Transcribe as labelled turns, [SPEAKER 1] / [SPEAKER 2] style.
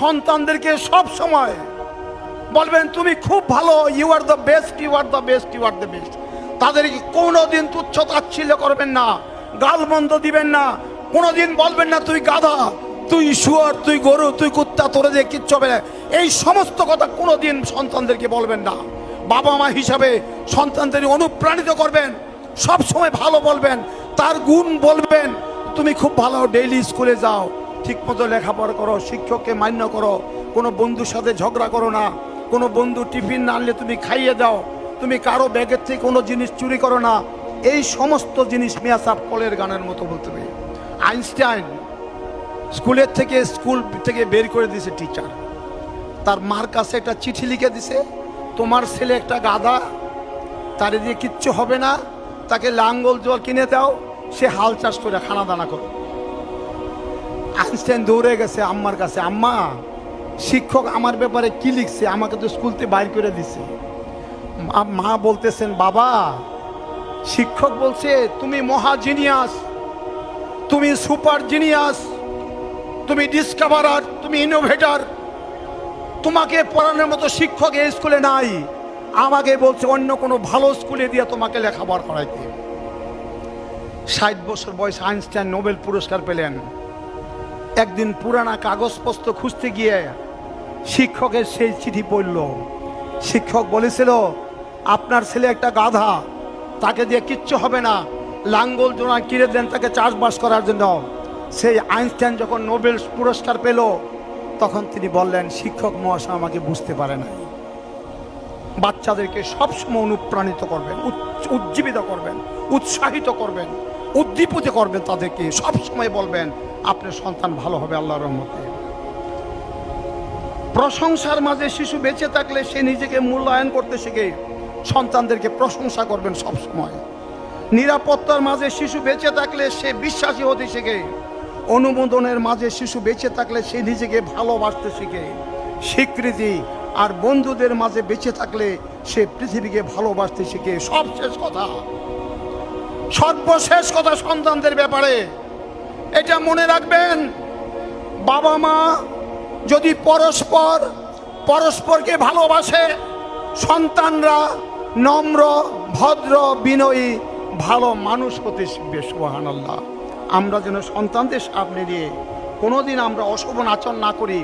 [SPEAKER 1] সন্তানদেরকে সব সময় বলবেন তুমি খুব ভালো, you are the best, you are the best, you are the best. তাদেরকে কোনোদিন তুচ্ছ তাচ্ছিল্য করবেন না, গালমন্দ দিবেন না, কোনোদিন বলবেন না তুই গাধা, তুই শুয়োর, তুই গরু, তুই কুত্তা, তোরে দিয়ে কিচ্ছু হবে না। এই সমস্ত কথা কোনোদিন সন্তানদেরকে বলবেন না। বাবা মা হিসাবে সন্তানদের অনুপ্রাণিত করবেন, সব সময় ভালো বলবেন, তার গুণ বলবেন। তুমি খুব ভালো, ডেইলি স্কুলে যাও, ঠিক মতো লেখাপড়া করো, শিক্ষককে মান্য করো, কোনো বন্ধুর সাথে ঝগড়া করো না, কোনো বন্ধু টিফিন না আনলে তুমি খাইয়ে দাও, তুমি কারো ব্যাগের থেকে কোনো জিনিস চুরি করো না। এই সমস্ত জিনিস মিয়া সাহেব কলের গানের মতো বলতে হবে। আইনস্টাইন স্কুল থেকে বের করে দিয়েছে টিচার, তার মার কাছে একটা চিঠি লিখে দিছে, তোমার ছেলে একটা গাধা, তার দিয়ে কিচ্ছু হবে না, তাকে লাঙ্গল জল কিনে দাও, সে হাল চাষ করে খানা দানা করো। আইনস্টাইন দৌড়ে গেছে আম্মার কাছে, আম্মা শিক্ষক আমার ব্যাপারে কি লিখছে, আমাকে তো স্কুল থেকে বাইর করে দিছে। মা বলতেছেন, বাবা শিক্ষক বলছে তুমি মহা জিনিয়াস, তুমি সুপার জিনিয়াস, তুমি ডিসকভারার, তুমি ইনোভেটর, তোমাকে পড়ানোর মতো শিক্ষক এই স্কুলে নাই, আমাকে বলছে অন্য কোনো ভালো স্কুলে দিয়ে তোমাকে লেখাপড়া করাইতে। 60 বছর বয়সে আইনস্টাইন নোবেল পুরস্কার পেলেন। একদিন পুরানা কাগজপত্র খুঁজতে গিয়ে শিক্ষকের সেই চিঠি পড়ল। শিক্ষক বলেছিল আপনার ছেলে একটা গাধা, তাকে দিয়ে কিচ্ছু হবে না, লাঙ্গল জোড়া কিনে দেন তাকে চাষবাস করার জন্য। সেই আইনস্টাইন যখন নোবেল পুরস্কার পেল, তখন তিনি বললেন শিক্ষক মহাশয় আমাকে বুঝতে পারে না। বাচ্চাদেরকে সবসময় অনুপ্রাণিত করবেন, উজ্জীবিত করবেন, উৎসাহিত করবেন, উদ্দীপিত করবেন, তাদেরকে সবসময় বলবেন আপনার সন্তান ভালো হবে আল্লাহর রহমতে। প্রশংসার মাঝে শিশু বেঁচে থাকলে সে নিজেকে মূল্যায়ন করতে শিখে, সন্তানদেরকে প্রশংসা করবেন সবসময়। নিরাপত্তার মাঝে শিশু বেঁচে থাকলে সে বিশ্বাসী হতে শিখে, অনুমোদনের মাঝে শিশু বেঁচে থাকলে সে নিজেকে ভালোবাসতে শিখে, স্বীকৃতি আর বন্ধুদের মাঝে বেঁচে থাকলে সে পৃথিবীকে ভালোবাসতে শিখে। সর্বশেষ কথা সন্তানদের ব্যাপারে এটা মনে রাখবেন, বাবা মা যদি পরস্পরকে ভালোবাসে, সন্তানরা নম্র, ভদ্র, বিনয়ী, ভালো মানুষ হতে শিখবে। সুবহানাল্লাহ। আমরা যেন সন্তানদের সামনে দিয়ে কোনোদিন আমরা অশোভন আচরণ না করি।